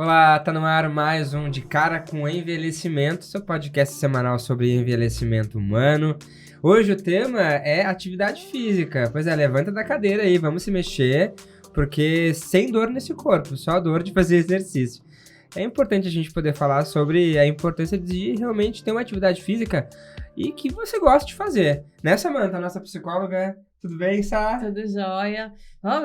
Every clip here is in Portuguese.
Olá, tá no ar mais um De Cara com Envelhecimento, seu podcast semanal sobre envelhecimento humano. Hoje o tema é atividade física. Pois é, levanta da cadeira aí, vamos se mexer, porque sem dor nesse corpo, só a dor de fazer exercício. É importante a gente poder falar sobre a importância de realmente ter uma atividade física e que você gosta de fazer. Né, Samantha, nossa psicóloga? Tudo bem, Sá? Tudo jóia.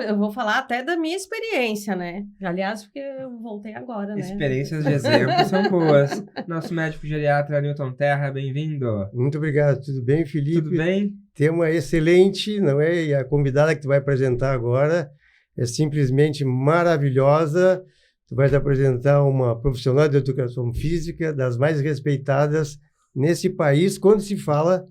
Eu vou falar até da minha experiência, né? Aliás, porque eu voltei agora, né? Experiências de exemplo são boas. Nosso médico geriatra, Newton Terra, bem-vindo. Muito obrigado. Tudo bem, Felipe? Tudo bem? Tema excelente, não é? E a convidada que tu vai apresentar agora é simplesmente maravilhosa. Tu vais apresentar uma profissional de educação física das mais respeitadas nesse país quando se fala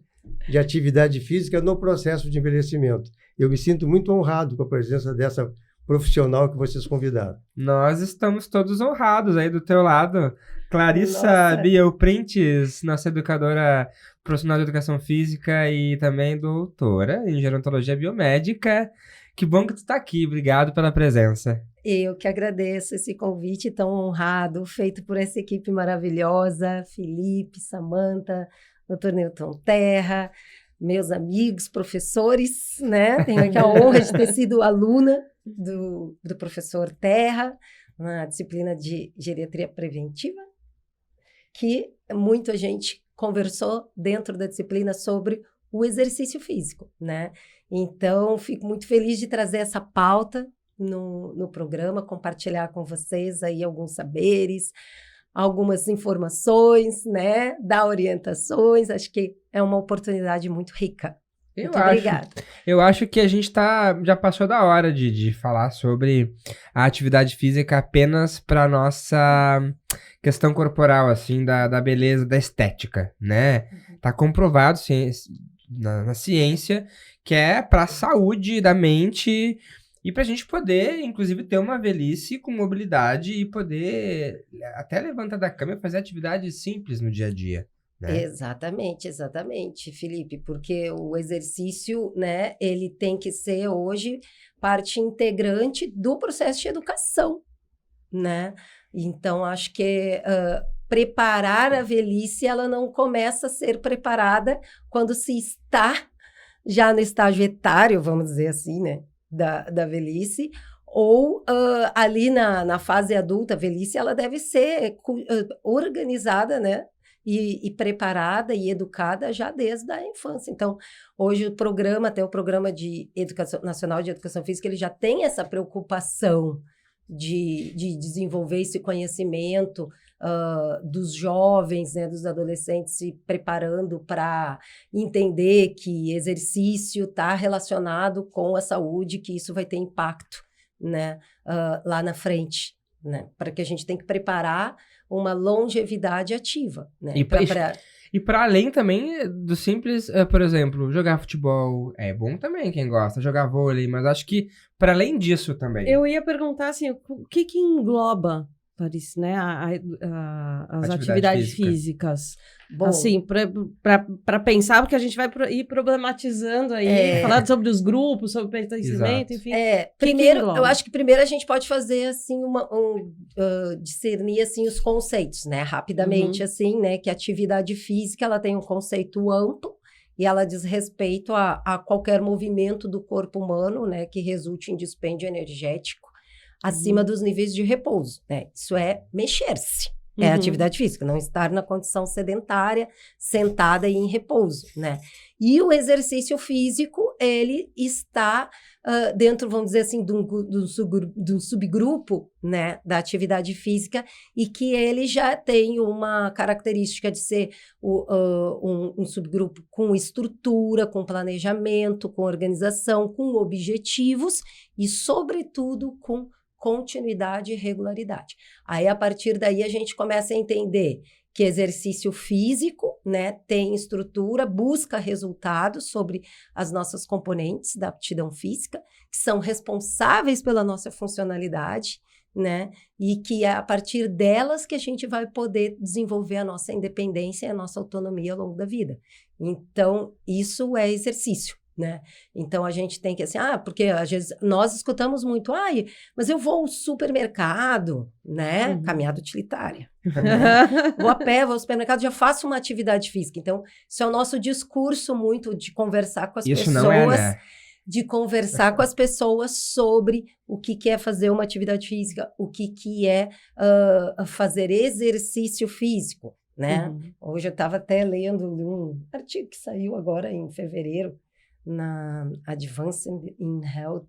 de atividade física no processo de envelhecimento. Eu me sinto muito honrado com a presença dessa profissional que vocês convidaram. Nós estamos todos honrados aí do teu lado. Clarissa Biel-Printes, nossa educadora profissional de educação física e também doutora em gerontologia biomédica. Que bom que tu tá aqui, obrigado pela presença. Eu que agradeço esse convite tão honrado, feito por essa equipe maravilhosa, Felipe, Samantha, Dr. Newton Terra, meus amigos, professores, né? Tenho aqui a honra de ter sido aluna do professor Terra, na disciplina de geriatria preventiva, que muita gente conversou dentro da disciplina sobre o exercício físico, né? Então, fico muito feliz de trazer essa pauta no programa, compartilhar com vocês aí alguns saberes, algumas informações, né? Dar orientações. Acho que é uma oportunidade muito rica. Muito obrigada. Eu acho que a gente já passou da hora de falar sobre a atividade física apenas para nossa questão corporal, assim, da beleza, da estética, né? Tá comprovado na ciência que é para a saúde da mente e para a gente poder, inclusive, ter uma velhice com mobilidade e poder até levantar da cama e fazer atividades simples no dia a dia. Né? Exatamente, Felipe, porque o exercício, né, ele tem que ser hoje parte integrante do processo de educação, né? Então, acho que preparar a velhice, ela não começa a ser preparada quando se está já no estágio etário, vamos dizer assim, né, da velhice, ou ali na fase adulta, a velhice, ela deve ser organizada, né, e preparada e educada já desde a infância. Então, hoje o programa, até o Programa de Educação Nacional de Educação Física, ele já tem essa preocupação de desenvolver esse conhecimento dos jovens, né, dos adolescentes se preparando para entender que exercício está relacionado com a saúde, que isso vai ter impacto, né, lá na frente, né, para que a gente tem que preparar uma longevidade ativa, né? E para além também do simples, por exemplo, jogar futebol é bom também, quem gosta, jogar vôlei, mas acho que para além disso também. Eu ia perguntar assim, o que engloba, Clarice, né, as atividades físicas? Bom, assim, para pensar, porque a gente vai ir problematizando aí, falar sobre os grupos, sobre o pertencimento, enfim. Primeiro, eu acho que primeiro a gente pode fazer, assim, discernir, assim, os conceitos, né, rapidamente, assim, né, que a atividade física, ela tem um conceito amplo, e ela diz respeito a qualquer movimento do corpo humano, né, que resulte em dispêndio energético acima dos níveis de repouso, né, isso é mexer-se. É atividade física, não estar na condição sedentária, sentada e em repouso, né? E o exercício físico, ele está dentro, vamos dizer assim, de um subgrupo, né, da atividade física, e que ele já tem uma característica de ser um subgrupo com estrutura, com planejamento, com organização, com objetivos e, sobretudo, com continuidade e regularidade. Aí, a partir daí, a gente começa a entender que exercício físico, né, tem estrutura, busca resultados sobre as nossas componentes da aptidão física, que são responsáveis pela nossa funcionalidade, né, e que é a partir delas que a gente vai poder desenvolver a nossa independência e a nossa autonomia ao longo da vida. Então, isso é exercício, né? Então, a gente tem que, assim, porque às vezes nós escutamos muito, mas eu vou ao supermercado, né? Caminhada utilitária. Né? Vou a pé, vou ao supermercado, já faço uma atividade física. Então, isso é o nosso discurso muito de conversar com as pessoas. Não é, né? De conversar com as pessoas sobre o que é fazer uma atividade física, o que é fazer exercício físico, né? Hoje eu estava até lendo um artigo que saiu agora em fevereiro, na Advanced in Health,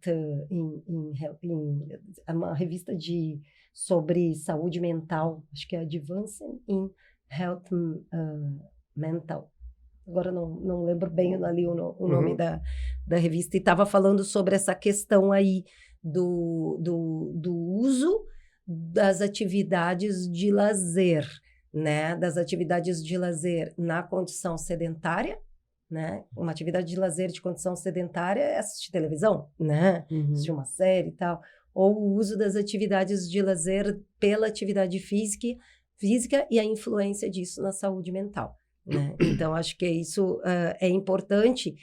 uma revista sobre saúde mental, acho que é Advanced in Health Mental. Agora não lembro bem ali o nome da revista, e estava falando sobre essa questão aí do uso das atividades de lazer, né? Das atividades de lazer na condição sedentária, né? Uma atividade de lazer de condição sedentária é assistir televisão, né? Assistir uma série e tal. Ou o uso das atividades de lazer pela atividade física e a influência disso na saúde mental, né? Então, acho que isso é importante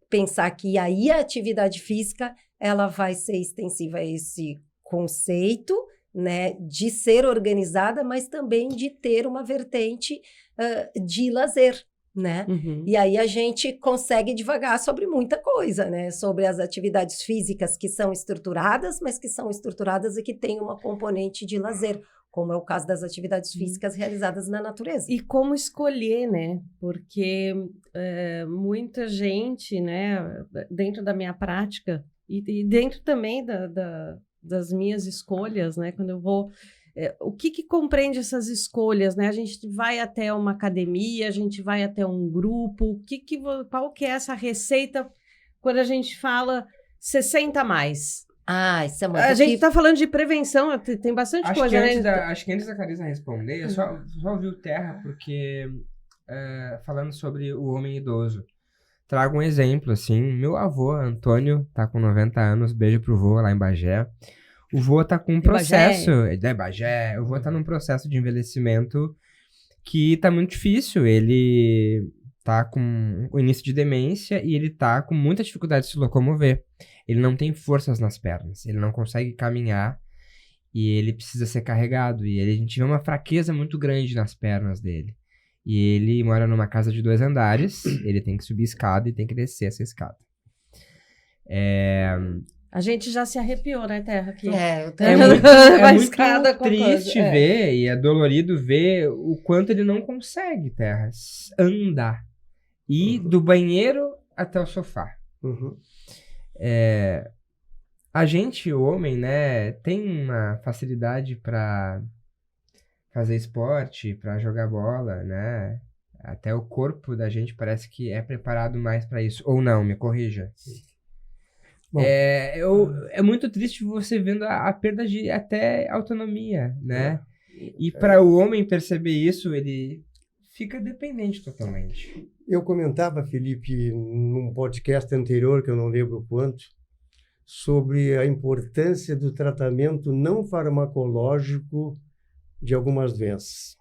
pensar que aí a atividade física ela vai ser extensiva a esse conceito, né, de ser organizada, mas também de ter uma vertente de lazer, né? E aí a gente consegue divagar sobre muita coisa, né? Sobre as atividades físicas que são estruturadas, mas que são estruturadas e que têm uma componente de lazer, como é o caso das atividades físicas realizadas na natureza. E como escolher, né? Porque muita gente, né, dentro da minha prática e dentro também das minhas escolhas, né, quando eu vou... o que compreende essas escolhas, né? A gente vai até uma academia, a gente vai até um grupo, qual que é essa receita quando a gente fala 60 a mais? Isso é muito... A gente está falando de prevenção, tem bastante coisa, né? Acho que antes da Carissa responder, eu só ouvi o Terra, porque falando sobre o homem idoso. Trago um exemplo, assim, meu avô, Antônio, tá com 90 anos, beijo pro vô lá em Bagé. O vô tá com um processo... Bagé. O vô tá num processo de envelhecimento que tá muito difícil. Ele tá com o início de demência e ele tá com muita dificuldade de se locomover. Ele não tem forças nas pernas, ele não consegue caminhar e ele precisa ser carregado. E a gente vê uma fraqueza muito grande nas pernas dele. E ele mora numa casa de 2 andares, ele tem que subir escada e tem que descer essa escada. A gente já se arrepiou, né, Terra? Aqui. É muito triste ver e é dolorido ver o quanto ele não consegue, Terra, andar. Ir do banheiro até o sofá. A gente, o homem, né, tem uma facilidade para fazer esporte, para jogar bola, né? Até o corpo da gente parece que é preparado mais para isso. Ou não, me corrija. Bom, é muito triste você vendo a perda de até autonomia, né? E para o homem perceber isso, ele fica dependente totalmente. Eu comentava, Felipe, num podcast anterior, que eu não lembro quanto, sobre a importância do tratamento não farmacológico de algumas doenças.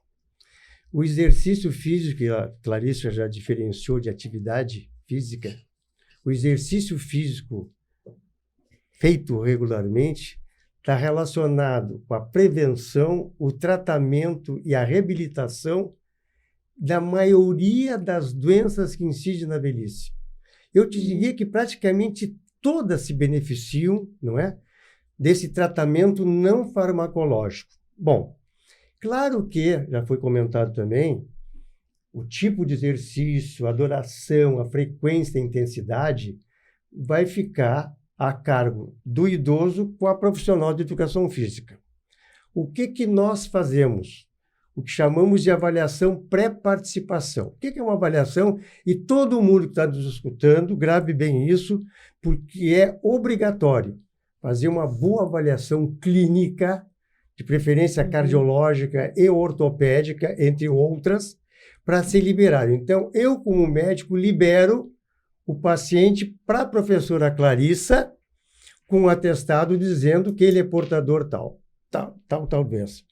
O exercício físico, que a Clarissa já diferenciou de atividade física, o exercício físico feito regularmente está relacionado com a prevenção, o tratamento e a reabilitação da maioria das doenças que incidem na velhice. Eu te diria que praticamente todas se beneficiam, não é, desse tratamento não farmacológico. Bom, claro que, já foi comentado também, o tipo de exercício, a duração, a frequência e a intensidade vai ficar a cargo do idoso com a profissional de educação física. O que nós fazemos? O que chamamos de avaliação pré-participação. O que é uma avaliação? E todo mundo que está nos escutando, grave bem isso, porque é obrigatório fazer uma boa avaliação clínica, de preferência cardiológica e ortopédica, entre outras, para ser liberado. Então, eu, como médico, libero o paciente para a professora Clarissa com um atestado dizendo que ele é portador tal doença.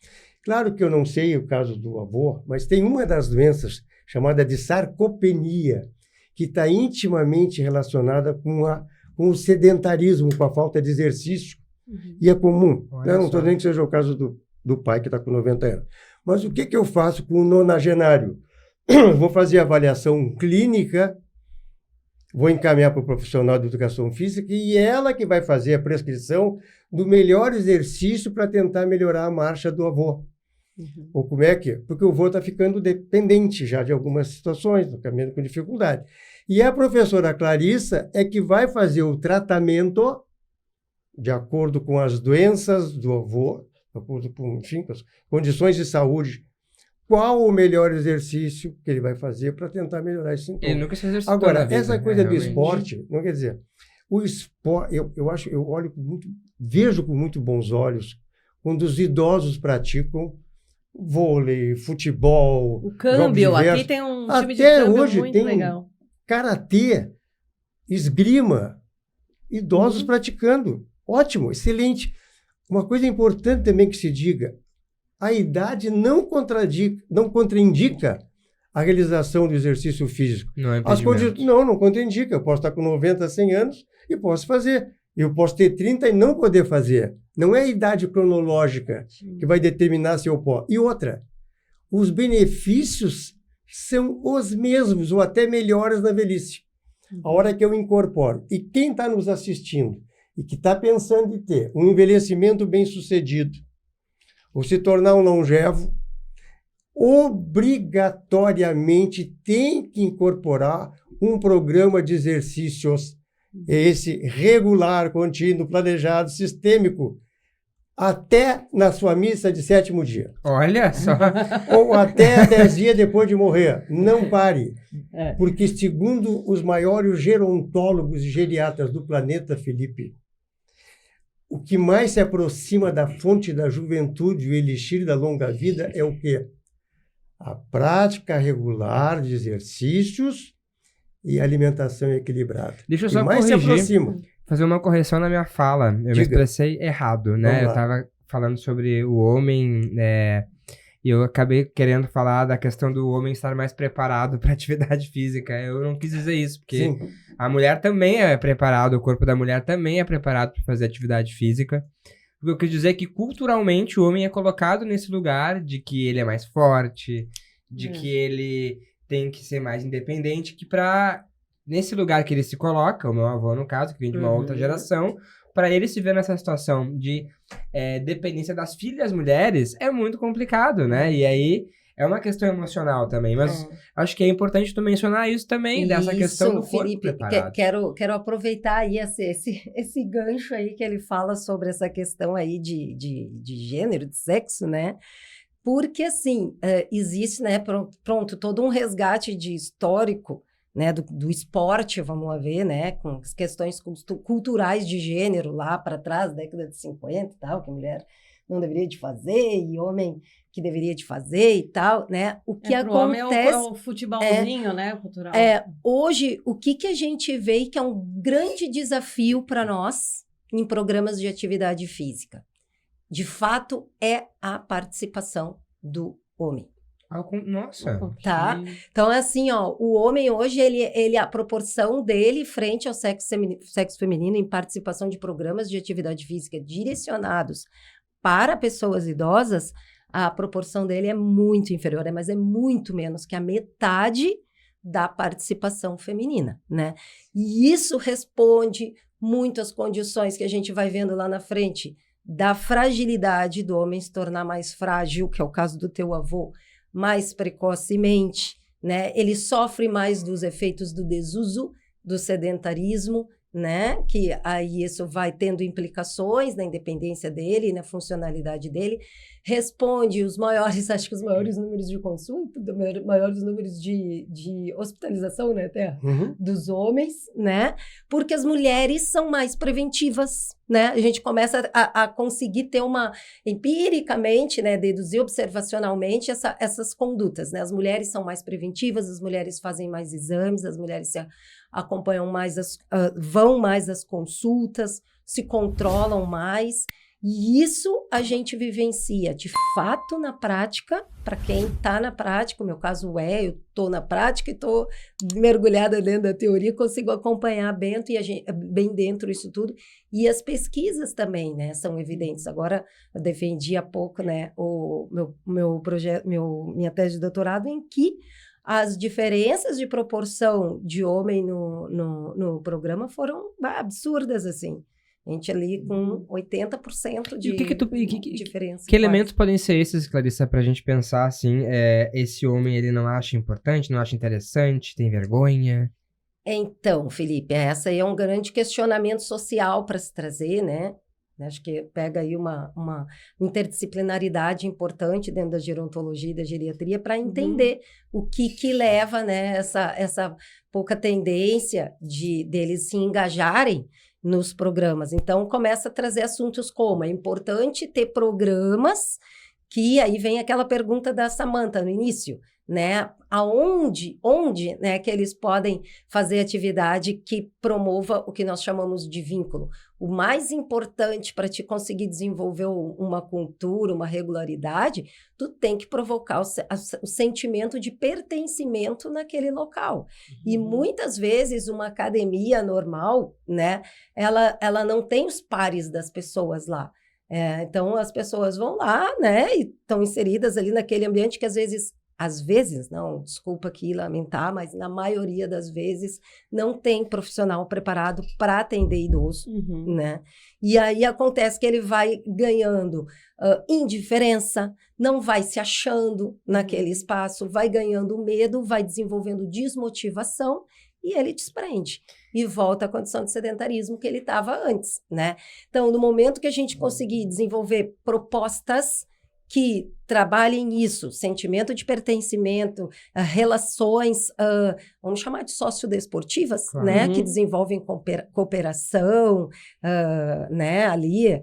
Claro que eu não sei o caso do avô, mas tem uma das doenças chamada de sarcopenia, que está intimamente relacionada com o sedentarismo, com a falta de exercício. E é comum. Não estou nem que seja o caso do pai que está com 90 anos. Mas o que eu faço com o nonagenário? Vou fazer avaliação clínica, vou encaminhar para o profissional de educação física e ela que vai fazer a prescrição do melhor exercício para tentar melhorar a marcha do avô. Ou como é que é? Porque o avô está ficando dependente já de algumas situações, está caminhando com dificuldade. E a professora Clarissa é que vai fazer o tratamento de acordo com as doenças do avô, de acordo com, enfim, com as condições de saúde. Qual o melhor exercício que ele vai fazer para tentar melhorar esse sintoma? Ele nunca se exercitou. Agora, vida, essa coisa do realmente. esporte, não quer dizer, o esporte, eu olho vejo com muito bons olhos quando os idosos praticam vôlei, futebol, o câmbio, aqui tem um time de câmbio hoje muito tem legal. Karatê, esgrima, idosos praticando. Ótimo, excelente. Uma coisa importante também que se diga, a idade não contraindica a realização do exercício físico. Não é não contraindica. Eu posso estar com 90, 100 anos e posso fazer. Eu posso ter 30 e não poder fazer. Não é a idade cronológica que vai determinar se eu posso. E outra, os benefícios são os mesmos ou até melhores na velhice. A hora que eu incorporo. E quem está nos assistindo e que está pensando em ter um envelhecimento bem-sucedido ou se tornar um longevo, obrigatoriamente tem que incorporar um programa de exercícios, esse regular, contínuo, planejado, sistêmico, até na sua missa de 7º dia. Olha só. Ou até 10 dias depois de morrer. Não pare. Porque, segundo os maiores gerontólogos e geriatras do planeta, Felipe, o que mais se aproxima da fonte da juventude, o elixir da longa vida, é o quê? A prática regular de exercícios e alimentação equilibrada. Deixa eu só fazer uma correção na minha fala. Eu me expressei errado, né? Eu estava falando sobre o homem, e eu acabei querendo falar da questão do homem estar mais preparado para atividade física. Eu não quis dizer isso, porque a mulher também é preparada, o corpo da mulher também é preparado para fazer atividade física. O que eu quis dizer é que culturalmente o homem é colocado nesse lugar de que ele é mais forte, de que ele tem que ser mais independente, que nesse lugar que ele se coloca, o meu avô no caso, que vem de uma outra geração, para ele se ver nessa situação de dependência das filhas mulheres, é muito complicado, né? E aí é uma questão emocional também, mas acho que é importante tu mencionar isso também, dessa questão do corpo Felipe, preparado. Quero aproveitar aí esse gancho aí que ele fala sobre essa questão aí de gênero, de sexo, né? Porque, assim, existe, né, pronto, todo um resgate de histórico, né, do esporte, vamos lá ver, né, com as questões culturais de gênero lá para trás, década de 50 e tal, que a mulher não deveria de fazer e homem que deveria de fazer e tal, né? O que acontece... É o futebolzinho, né, cultural. Hoje, o que a gente vê e que é um grande desafio para nós em programas de atividade física, de fato, é a participação do homem. Nossa. Tá? Então, é assim, ó, o homem hoje, a proporção dele frente ao sexo feminino em participação de programas de atividade física direcionados para pessoas idosas, a proporção dele é muito inferior, mas é muito menos que a metade da participação feminina, né? E isso responde muito às condições que a gente vai vendo lá na frente, da fragilidade do homem se tornar mais frágil, que é o caso do teu avô, mais precocemente, né? Ele sofre mais dos efeitos do desuso, do sedentarismo, né? Que aí isso vai tendo implicações na independência dele, na funcionalidade dele. Responde acho que os maiores números de consulta, maiores números de hospitalização, né, até, dos homens, né? Porque as mulheres são mais preventivas, né? A gente começa a conseguir ter empiricamente, né, deduzir observacionalmente essas condutas, né? As mulheres são mais preventivas, as mulheres fazem mais exames, as mulheres acompanham mais, vão mais às consultas, se controlam mais. E isso a gente vivencia de fato na prática, para quem está na prática, o meu caso eu estou na prática e estou mergulhada dentro da teoria, consigo acompanhar bem dentro isso tudo. E as pesquisas também, né, são evidentes. Agora, eu defendi há pouco, né, o meu projeto, minha tese de doutorado, em que as diferenças de proporção de homem no programa foram absurdas, assim. A gente ali com 80% de diferença. Que elementos podem ser esses, Clarissa, pra gente pensar assim, esse homem ele não acha importante, não acha interessante, tem vergonha? Então, Felipe, essa aí é um grande questionamento social para se trazer, né? Acho que pega aí uma interdisciplinaridade importante dentro da gerontologia e da geriatria para entender o que leva, né, essa pouca tendência deles se engajarem nos programas. Então, começa a trazer assuntos como é importante ter programas que aí vem aquela pergunta da Samantha no início, né? Onde, né, que eles podem fazer atividade que promova o que nós chamamos de vínculo. O mais importante para te conseguir desenvolver uma cultura, uma regularidade, tu tem que provocar o sentimento de pertencimento naquele local. E muitas vezes uma academia normal, né, ela não tem os pares das pessoas lá. Então as pessoas vão lá, né, e estão inseridas ali naquele ambiente que às vezes, não, desculpa aqui lamentar, mas na maioria das vezes não tem profissional preparado para atender idoso, né? E aí acontece que ele vai ganhando indiferença, não vai se achando naquele espaço, vai ganhando medo, vai desenvolvendo desmotivação e ele desprende e volta à condição de sedentarismo que ele estava antes, né? Então, no momento que a gente conseguir desenvolver propostas que trabalhem isso, sentimento de pertencimento, relações, vamos chamar de sociodesportivas, claro, né, que desenvolvem cooperação, né, ali,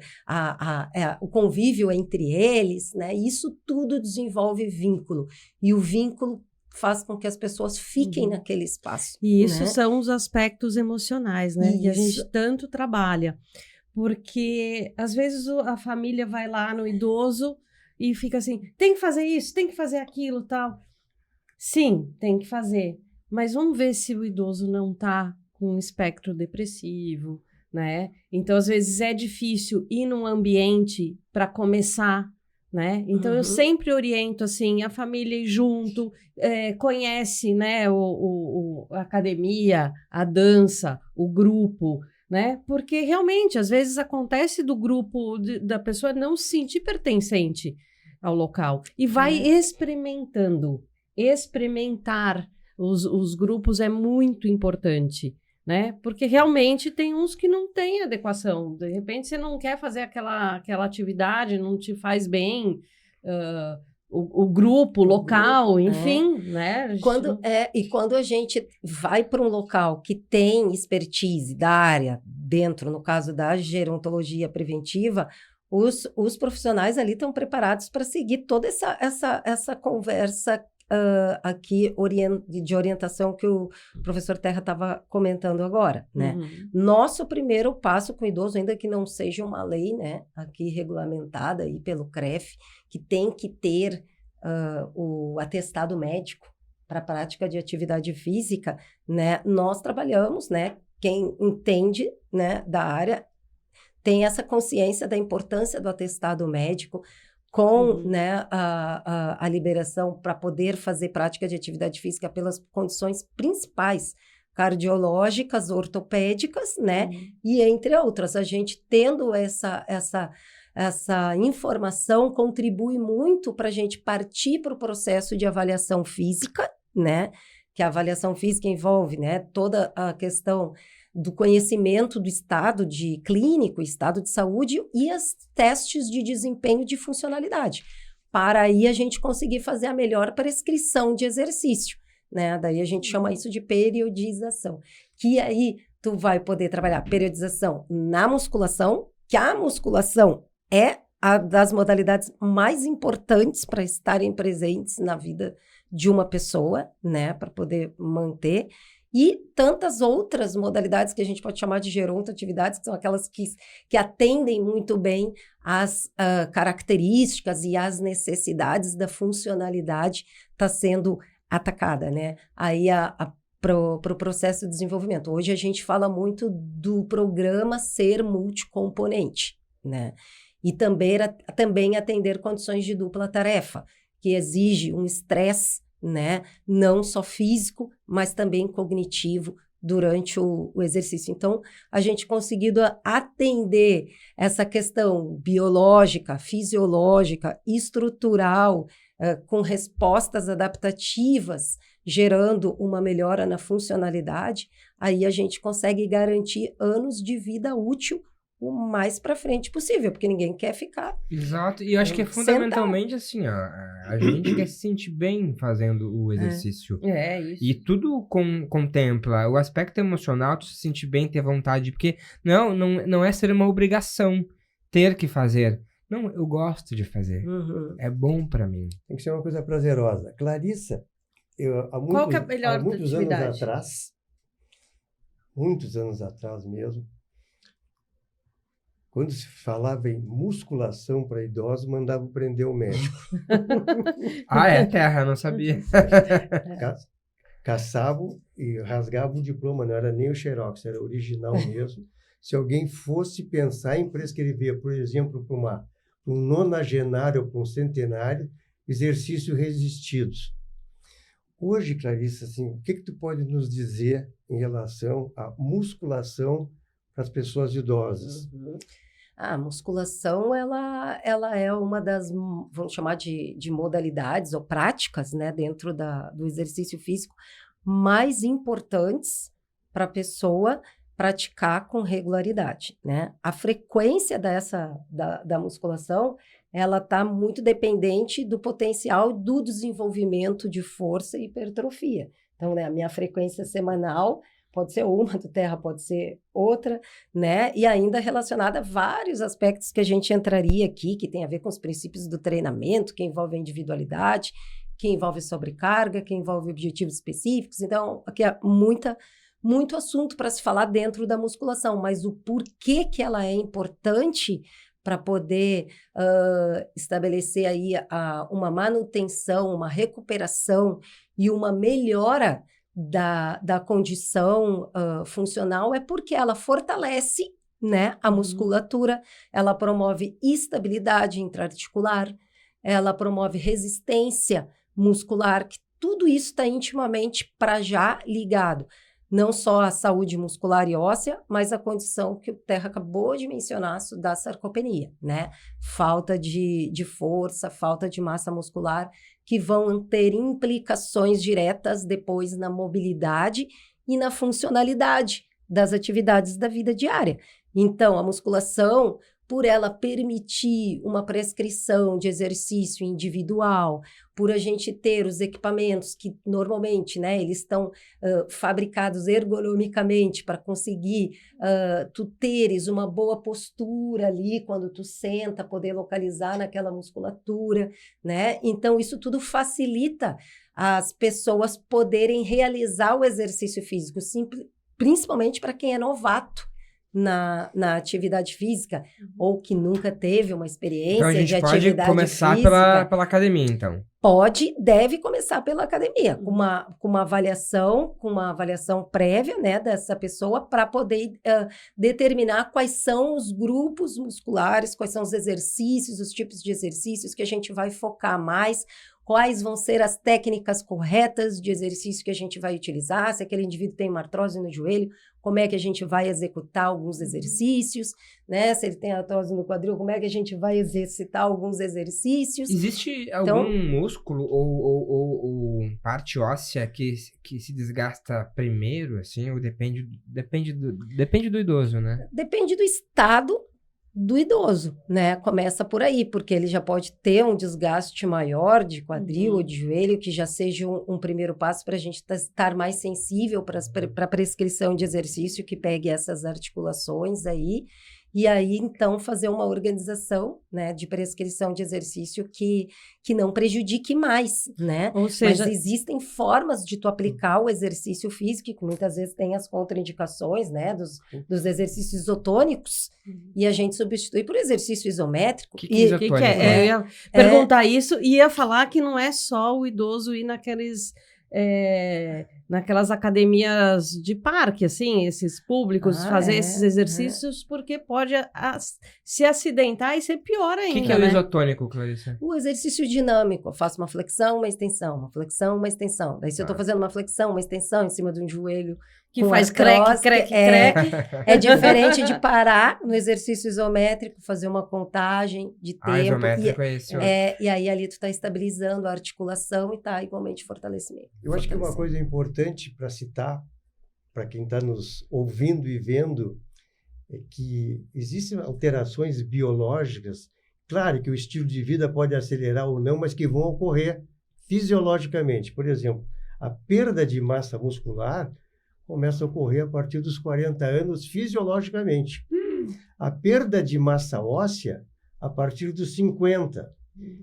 o convívio entre eles, né, isso tudo desenvolve vínculo, e o vínculo faz com que as pessoas fiquem naquele espaço. E isso, né, são os aspectos emocionais, né, que a gente tanto trabalha, porque às vezes a família vai lá no idoso e fica assim, tem que fazer isso, tem que fazer aquilo, tal. Sim, tem que fazer. Mas vamos ver se o idoso não está com um espectro depressivo, né? Então, às vezes, é difícil ir num ambiente para começar, né? Então, eu sempre oriento, assim, a família ir junto, conhece, né, a academia, a dança, o grupo, né? Porque, realmente, às vezes acontece do grupo, da pessoa não se sentir pertencente ao local. E vai experimentando. Experimentar os grupos é muito importante, né? Porque realmente tem uns que não têm adequação. De repente você não quer fazer aquela atividade, não te faz bem, o grupo, o local, enfim, né? E quando a gente vai para um local que tem expertise da área, dentro, no caso da gerontologia preventiva, os profissionais ali estão preparados para seguir toda essa conversa aqui de orientação que o professor Terra estava comentando agora, né? Nosso primeiro passo com o idoso, ainda que não seja uma lei, né, aqui regulamentada aí pelo CREF, que tem que ter o atestado médico para a prática de atividade física, né? Nós trabalhamos, né? Quem entende, né, da área tem essa consciência da importância do atestado médico com, né, a liberação para poder fazer prática de atividade física pelas condições principais, cardiológicas, ortopédicas, né, e entre outras. A gente tendo essa informação contribui muito para a gente partir para o processo de avaliação física, né, que a avaliação física envolve, né, toda a questão do conhecimento do estado clínico, estado de saúde e os testes de desempenho de funcionalidade, para aí a gente conseguir fazer a melhor prescrição de exercício, né? Daí a gente chama isso de periodização, que aí tu vai poder trabalhar periodização na musculação, que a musculação é a das modalidades mais importantes para estarem presentes na vida de uma pessoa, né? Para poder manter. e tantas outras modalidades que a gente pode chamar de gerontoatividades, que são aquelas que atendem muito bem às características e às necessidades da funcionalidade está sendo atacada, né? Aí para o processo de desenvolvimento. Hoje a gente fala muito do programa ser multicomponente, né? E também atender condições de dupla tarefa, que exige um estresse, né? Não só físico, mas também cognitivo durante o exercício. Então, a gente conseguido atender essa questão biológica, fisiológica, estrutural, com respostas adaptativas, gerando uma melhora na funcionalidade, aí a gente consegue garantir anos de vida útil o mais para frente possível, porque ninguém quer ficar. Exato, e eu acho que é fundamentalmente assim, ó, a gente quer se sentir bem fazendo o exercício. Isso. E tudo contempla o aspecto emocional, tu se sentir bem, ter vontade, porque não é ser uma obrigação ter que fazer. Não, eu gosto de fazer. É bom para mim. Tem que ser uma coisa prazerosa. Clarissa, qual que é a melhor há muitos atividade? anos atrás, muitos anos atrás mesmo, quando se falava em musculação para idosos, mandava prender o médico. É terra, eu não sabia. Caçavam e rasgavam o diploma, não era nem o xerox, era original mesmo. Se alguém fosse pensar em prescrever, por exemplo, para um nonagenário ou para um centenário, exercícios resistidos. Hoje, Clarissa, assim, o que tu pode nos dizer em relação à musculação para as pessoas idosas? A musculação, ela é uma das, vamos chamar de modalidades ou práticas, né, dentro do exercício físico mais importantes para a pessoa praticar com regularidade, né? A frequência da musculação, ela está muito dependente do potencial do desenvolvimento de força e hipertrofia. Então, né, a minha frequência semanal pode ser uma do terra, pode ser outra, né? E ainda relacionada a vários aspectos que a gente entraria aqui, que tem a ver com os princípios do treinamento, que envolve a individualidade, que envolve sobrecarga, que envolve objetivos específicos. Então, aqui é muito assunto para se falar dentro da musculação, mas o porquê que ela é importante para poder estabelecer aí uma manutenção, uma recuperação e uma melhora da condição funcional é porque ela fortalece, né, a musculatura, ela promove estabilidade intraarticular, ela promove resistência muscular, que tudo isso está intimamente para já ligado. Não só a saúde muscular e óssea, mas a condição que o Terra acabou de mencionar da sarcopenia, né? Falta de força, falta de massa muscular, que vão ter implicações diretas depois na mobilidade e na funcionalidade das atividades da vida diária. Então, a musculação, por ela permitir uma prescrição de exercício individual, por a gente ter os equipamentos que normalmente, né, eles estão fabricados ergonomicamente para conseguir tu teres uma boa postura ali quando tu senta, poder localizar naquela musculatura, né? Então, isso tudo facilita as pessoas poderem realizar o exercício físico, principalmente para quem é novato na atividade física, ou que nunca teve uma experiência então a gente de atividade física. Pode começar pela academia, então. Deve começar pela academia, com uma avaliação prévia, né, dessa pessoa, para poder determinar quais são os grupos musculares, quais são os exercícios, os tipos de exercícios que a gente vai focar mais, quais vão ser as técnicas corretas de exercício que a gente vai utilizar, se aquele indivíduo tem uma artrose no joelho, como é que a gente vai executar alguns exercícios, né? Se ele tem artrose no quadril, como é que a gente vai exercitar alguns exercícios. Existe algum músculo ou parte óssea que se desgasta primeiro, assim, ou depende do idoso, né? Depende do estado do idoso, né? Começa por aí, porque ele já pode ter um desgaste maior de quadril ou de joelho, que já seja um primeiro passo para a gente estar mais sensível para a prescrição de exercício que pegue essas articulações aí. e aí, então, fazer uma organização, né, de prescrição de exercício que não prejudique mais, né? Ou seja... Mas existem formas de tu aplicar o exercício físico, que muitas vezes tem as contraindicações, né, dos exercícios isotônicos, e a gente substitui por exercício isométrico. O que é isotônico? Eu ia perguntar isso e ia falar que não é só o idoso ir naquelas academias de parque, assim, esses públicos, fazer esses exercícios, porque pode se acidentar e ser pior ainda. O que é o isotônico, Clarissa? O exercício dinâmico. Eu faço uma flexão, uma extensão, uma flexão, uma extensão. Daí, se eu tô fazendo uma flexão, uma extensão em cima de um joelho, que faz creque. É diferente de parar no exercício isométrico, fazer uma contagem de tempo. Isométrico é esse. E aí ali tu tá estabilizando a articulação e tá igualmente fortalecimento. Eu acho que uma coisa importante para citar, para quem está nos ouvindo e vendo, é que existem alterações biológicas. Claro que o estilo de vida pode acelerar ou não, mas que vão ocorrer fisiologicamente. Por exemplo, a perda de massa muscular começa a ocorrer a partir dos 40 anos fisiologicamente. A perda de massa óssea a partir dos 50.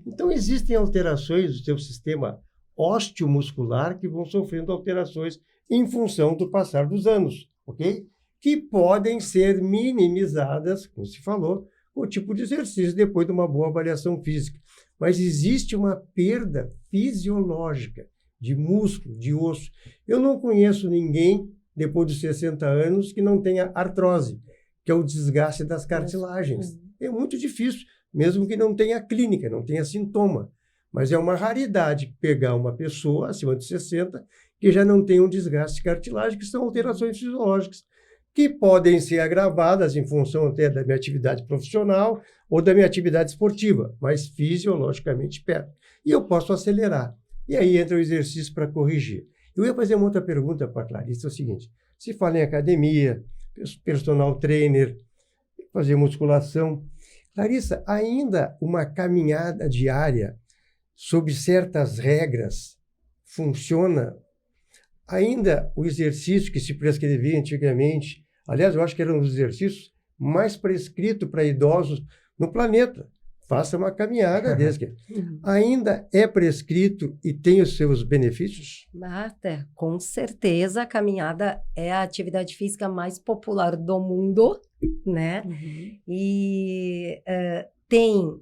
Então, existem alterações do seu sistema osteomuscular que vão sofrendo alterações em função do passar dos anos, ok? Que podem ser minimizadas, como se falou, com o tipo de exercício depois de uma boa avaliação física. Mas existe uma perda fisiológica de músculo, de osso. Eu não conheço ninguém depois dos 60 anos que não tenha artrose, que é o desgaste das cartilagens. É muito difícil, mesmo que não tenha clínica, não tenha sintoma. Mas é uma raridade pegar uma pessoa acima de 60 que já não tem um desgaste de cartilagem, que são alterações fisiológicas, que podem ser agravadas em função até da minha atividade profissional ou da minha atividade esportiva, mas fisiologicamente perto. E eu posso acelerar. E aí entra o exercício para corrigir. Eu ia fazer uma outra pergunta para a Clarissa, é o seguinte: se fala em academia, personal trainer, fazer musculação. Clarissa, ainda uma caminhada diária sob certas regras funciona? Ainda o exercício que se prescrevia antigamente, aliás, eu acho que era um dos exercícios mais prescritos para idosos no planeta. Faça uma caminhada desse. Ainda é prescrito e tem os seus benefícios? Marta, com certeza a caminhada é a atividade física mais popular do mundo, né? E tem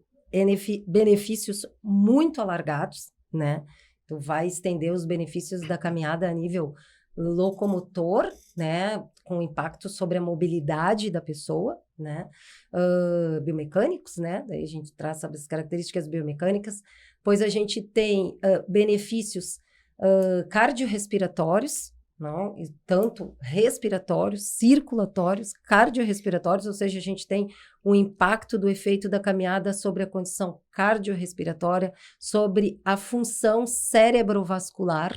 benefícios muito alargados, né? Tu vai estender os benefícios da caminhada a nível locomotor, né? Com impacto sobre a mobilidade da pessoa, né? Biomecânicos, né? Daí a gente traz as características biomecânicas. Pois a gente tem benefícios cardiorrespiratórios, não? E tanto respiratórios, circulatórios, cardiorrespiratórios, ou seja, a gente tem o impacto do efeito da caminhada sobre a condição cardiorrespiratória, sobre a função cerebrovascular,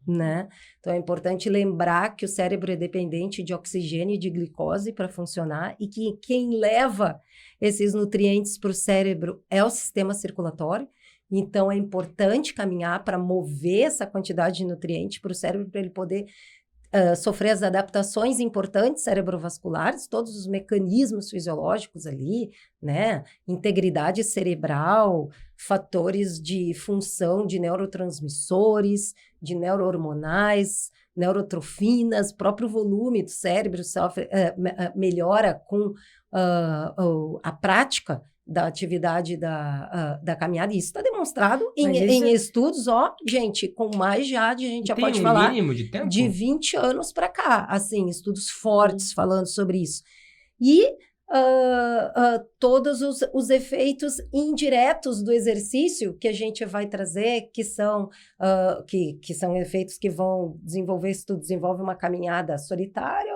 né? Então é importante lembrar que o cérebro é dependente de oxigênio e de glicose para funcionar e que quem leva esses nutrientes para o cérebro é o sistema circulatório. Então, é importante caminhar para mover essa quantidade de nutrientes para o cérebro, para ele poder sofrer as adaptações importantes cerebrovasculares, todos os mecanismos fisiológicos ali, né? Integridade cerebral, fatores de função de neurotransmissores, de neurohormonais, neurotrofinas, próprio volume do cérebro melhora com a prática da atividade da caminhada. Isso está demonstrado em estudos, gente, com mais a gente já pode falar mínimo de tempo? De 20 anos para cá, assim, estudos fortes falando sobre isso. E todos os efeitos indiretos do exercício que a gente vai trazer, que são efeitos que vão desenvolver, se tu desenvolve uma caminhada solitária,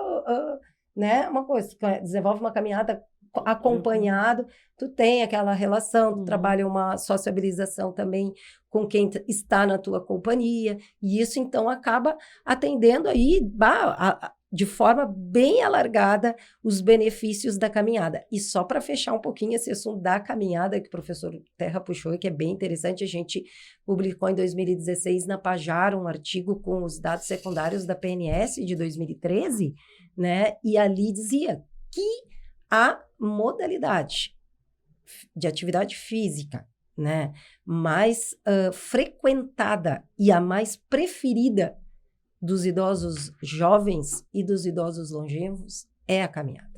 né, uma coisa, desenvolve uma caminhada acompanhado, tu tem aquela relação, tu trabalha uma sociabilização também com quem está na tua companhia, e isso então acaba atendendo aí de forma bem alargada os benefícios da caminhada. E só para fechar um pouquinho esse assunto da caminhada que o professor Terra puxou e que é bem interessante, a gente publicou em 2016 na Pajar um artigo com os dados secundários da PNS de 2013, né? E ali dizia que a modalidade de atividade física, né, mais frequentada e a mais preferida dos idosos jovens e dos idosos longevos é a caminhada.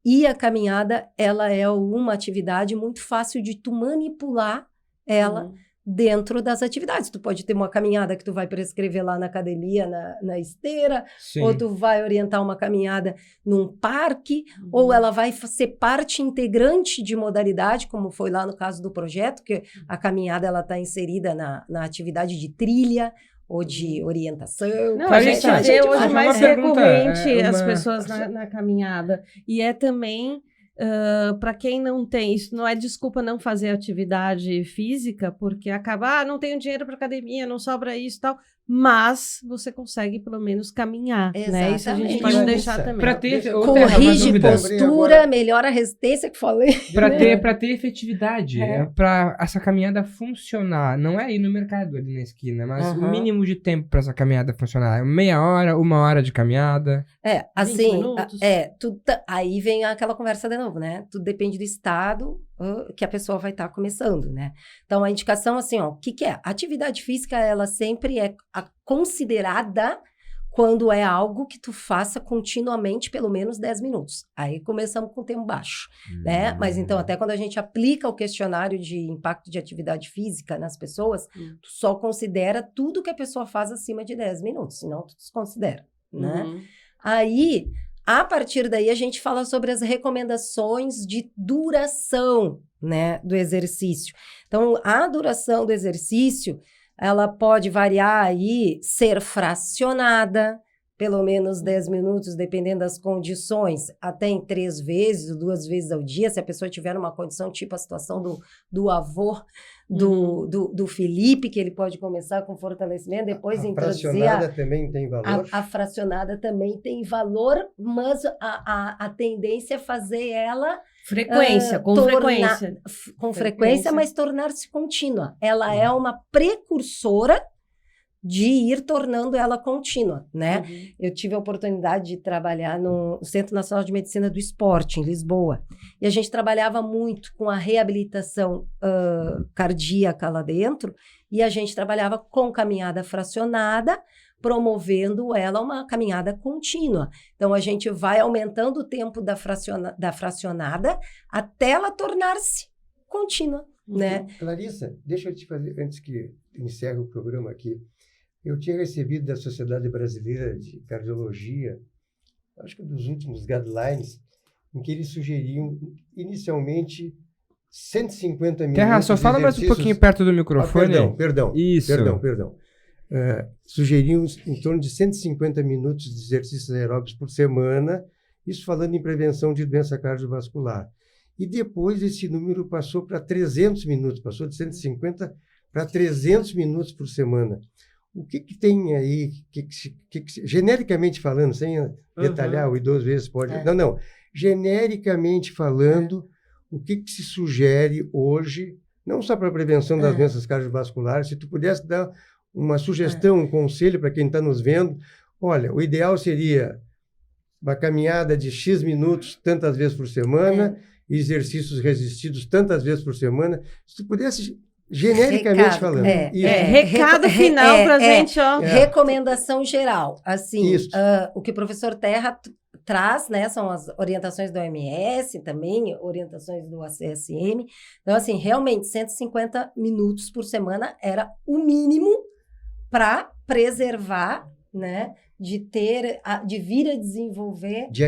E a caminhada, ela é uma atividade muito fácil de tu manipular ela dentro das atividades. Tu pode ter uma caminhada que tu vai prescrever lá na academia, na esteira, Sim. ou tu vai orientar uma caminhada num parque, ou ela vai ser parte integrante de modalidade, como foi lá no caso do projeto, que a caminhada ela está inserida na atividade de trilha, ou de orientação. Não, a gente vê hoje mais recorrente as uma... pessoas na caminhada. E é também, para quem não tem, isso não é desculpa não fazer atividade física, porque acaba, não tenho dinheiro para academia, não sobra isso e tal, mas você consegue pelo menos caminhar, né? Isso a gente pode deixar também. Pra ter, corrige postura, melhora a resistência que falei. Para ter efetividade, para essa caminhada funcionar, não é ir no mercado ali na esquina, mas o mínimo de tempo para essa caminhada funcionar, meia hora, 1 hora de caminhada. Assim, aí vem aquela conversa de novo, né? Tudo depende do estado que a pessoa vai estar começando, né? Então, a indicação, assim, ó, o que é? A atividade física, ela sempre é considerada quando é algo que tu faça continuamente pelo menos 10 minutos. Aí começamos com o tempo baixo, né? Mas então, até quando a gente aplica o questionário de impacto de atividade física nas pessoas, tu só considera tudo que a pessoa faz acima de 10 minutos, senão tu desconsidera, né? Aí, a partir daí, a gente fala sobre as recomendações de duração, né, do exercício. Então, a duração do exercício, ela pode variar aí, ser fracionada, pelo menos 10 minutos, dependendo das condições, até em 3 vezes, 2 vezes ao dia, se a pessoa tiver uma condição, tipo a situação do avô, do Felipe, que ele pode começar com fortalecimento, depois introduzir... A fracionada também tem valor? A fracionada também tem valor, mas a tendência é fazer ela... Com frequência, mas tornar-se contínua. Ela é uma precursora de ir tornando ela contínua, né? Eu tive a oportunidade de trabalhar no Centro Nacional de Medicina do Esporte, em Lisboa, e a gente trabalhava muito com a reabilitação cardíaca lá dentro, e a gente trabalhava com caminhada fracionada, promovendo ela uma caminhada contínua. Então, a gente vai aumentando o tempo da fracionada até ela tornar-se contínua, né? Clarissa, deixa eu te fazer, antes que encerre o programa aqui, eu tinha recebido da Sociedade Brasileira de Cardiologia, acho que dos últimos guidelines, em que eles sugeriam, inicialmente, 150 minutos. Terra, só fala mais um pouquinho perto do microfone. Perdão. Isso. Perdão. Sugeriam em torno de 150 minutos de exercícios aeróbicos por semana, isso falando em prevenção de doença cardiovascular. E depois esse número passou para 300 minutos, passou de 150 para 300 minutos por semana. O que tem aí, genericamente falando, sem detalhar, o idoso às vezes pode... Não. Genericamente falando, o que se sugere hoje, não só para a prevenção das doenças cardiovasculares, se tu pudesse dar uma sugestão, um conselho para quem está nos vendo, olha, o ideal seria uma caminhada de X minutos, tantas vezes por semana, exercícios resistidos tantas vezes por semana. Se tu pudesse... Genericamente falando. Recado final para a gente, ó. Recomendação geral. Assim, o que o professor Terra traz, né, são as orientações do OMS, também orientações do ACSM. Então, assim, realmente, 150 minutos por semana era o mínimo para preservar, né, de vir a desenvolver... De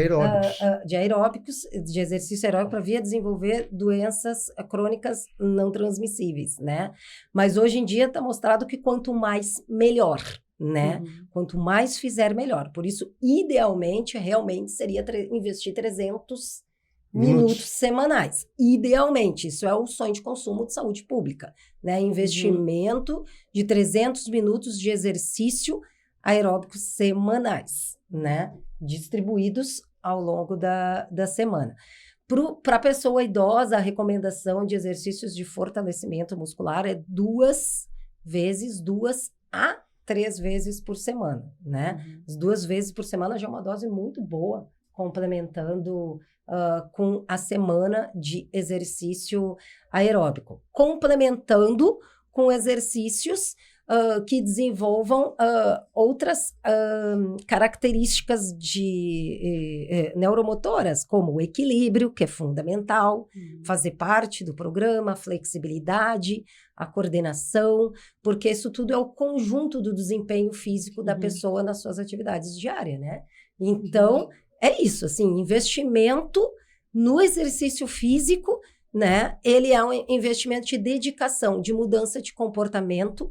aeróbicos. De exercício aeróbico para vir a desenvolver doenças crônicas não transmissíveis, né? Mas hoje em dia está mostrado que quanto mais, melhor, né? Quanto mais fizer, melhor. Por isso, idealmente, realmente, seria investir 300 minutos semanais. Idealmente, isso é o sonho de consumo de saúde pública, né? Investimento de 300 minutos de exercício aeróbicos semanais, né? Distribuídos ao longo da semana. Para a pessoa idosa, a recomendação de exercícios de fortalecimento muscular é 2 a 3 vezes por semana, né? As 2 vezes por semana já é uma dose muito boa, complementando com a semana de exercício aeróbico, complementando com exercícios que desenvolvam outras características neuromotoras, como o equilíbrio, que é fundamental, fazer parte do programa, a flexibilidade, a coordenação, porque isso tudo é o conjunto do desempenho físico da pessoa nas suas atividades diárias, né? Então, é isso, assim, investimento no exercício físico, né? Ele é um investimento de dedicação, de mudança de comportamento,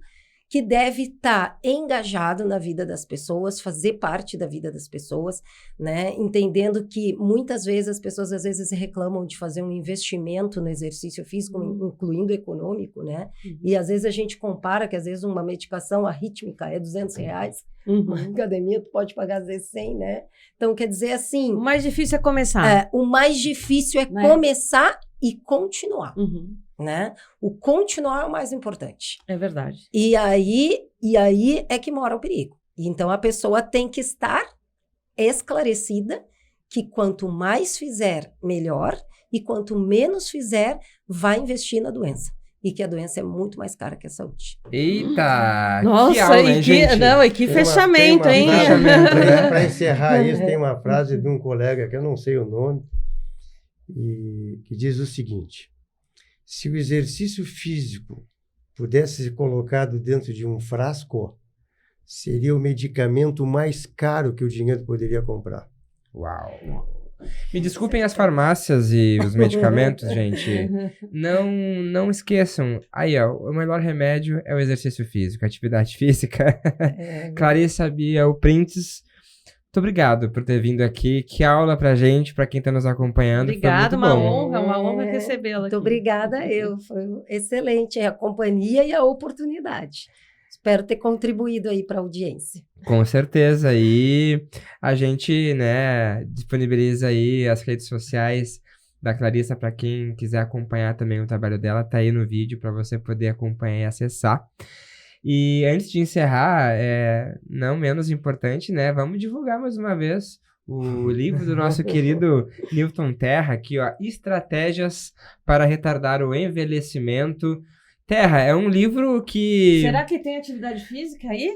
que deve estar engajado na vida das pessoas, fazer parte da vida das pessoas, né? Entendendo que muitas vezes as pessoas às vezes reclamam de fazer um investimento no exercício físico, incluindo econômico, né? E às vezes a gente compara que às vezes uma medicação arrítmica é R$200, uma academia tu pode pagar às vezes 100, né? Então quer dizer assim... O mais difícil é começar. O mais difícil é começar e continuar. Né? O continuar é o mais importante. É verdade. E aí é que mora o perigo. Então, a pessoa tem que estar esclarecida que quanto mais fizer, melhor, e quanto menos fizer, vai investir na doença. E que a doença é muito mais cara que a saúde. Eita! Nossa, que aula, hein, gente? Não, e que fechamento, hein? Para encerrar isso, tem uma frase de um colega, que eu não sei o nome, e que diz o seguinte: se o exercício físico pudesse ser colocado dentro de um frasco, seria o medicamento mais caro que o dinheiro poderia comprar. Uau! Me desculpem as farmácias e os medicamentos, gente. Não esqueçam. Aí, ó, o melhor remédio é o exercício físico, a atividade física. Clarissa, Bia, o Prints, muito obrigado por ter vindo aqui. Que aula pra gente, pra quem tá nos acompanhando. Obrigada, uma honra recebê-la aqui. Muito obrigada foi excelente a companhia e a oportunidade. Espero ter contribuído aí para a audiência. Com certeza. E a gente, né, disponibiliza aí as redes sociais da Clarissa para quem quiser acompanhar também o trabalho dela. Tá aí no vídeo para você poder acompanhar e acessar. E antes de encerrar, não menos importante, né, vamos divulgar mais uma vez o livro do nosso querido Newton Terra, aqui, ó, Estratégias para Retardar o Envelhecimento. Terra, é um livro que... Será que tem atividade física aí?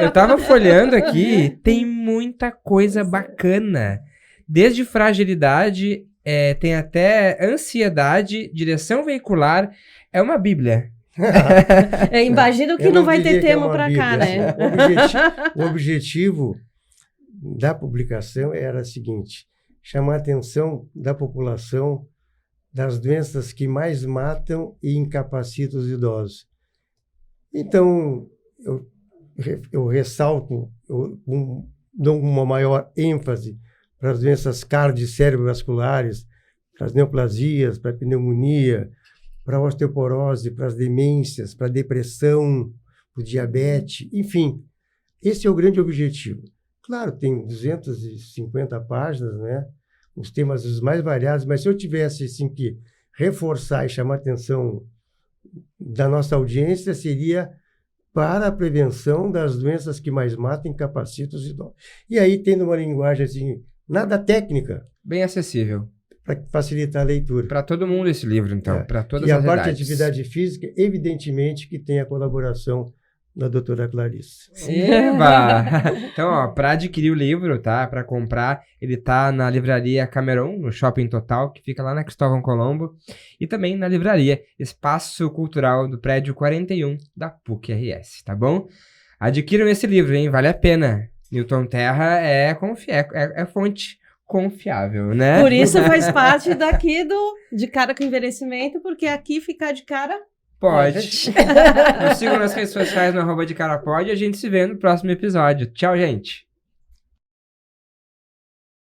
Eu tava folheando aqui, tem muita coisa bacana. Desde fragilidade, tem até ansiedade, direção veicular, é uma bíblia. Imagino que não vai ter tema pra cá, né? O objetivo da publicação era o seguinte: chamar a atenção da população das doenças que mais matam e incapacitam os idosos. Então, eu ressalto, dou uma maior ênfase para as doenças cardio- e cerebrovasculares, para as neoplasias, para a pneumonia, para a osteoporose, para as demências, para a depressão, para o diabetes, enfim. Esse é o grande objetivo. Claro, tem 250 páginas, né? Os temas os mais variados, mas se eu tivesse assim, que reforçar e chamar a atenção da nossa audiência, seria para a prevenção das doenças que mais matam e incapacitam os idosos. E aí, tendo uma linguagem assim, nada técnica. Bem acessível. Para facilitar a leitura. Para todo mundo esse livro, então, para todas as idades. E a parte de atividade física, evidentemente que tem a colaboração da doutora Clarissa. Eba! Então, ó, para adquirir o livro, tá? Para comprar, ele tá na livraria Cameron, no Shopping Total, que fica lá na Cristóvão Colombo, e também na livraria Espaço Cultural do Prédio 41 da PUC-RS, tá bom? Adquiram esse livro, hein? Vale a pena. Newton Terra é fonte confiável, né? Por isso faz parte daqui de Cara com Envelhecimento, porque aqui ficar de cara... Pode. Nos sigam nas redes sociais no @decarapod e a gente se vê no próximo episódio. Tchau, gente.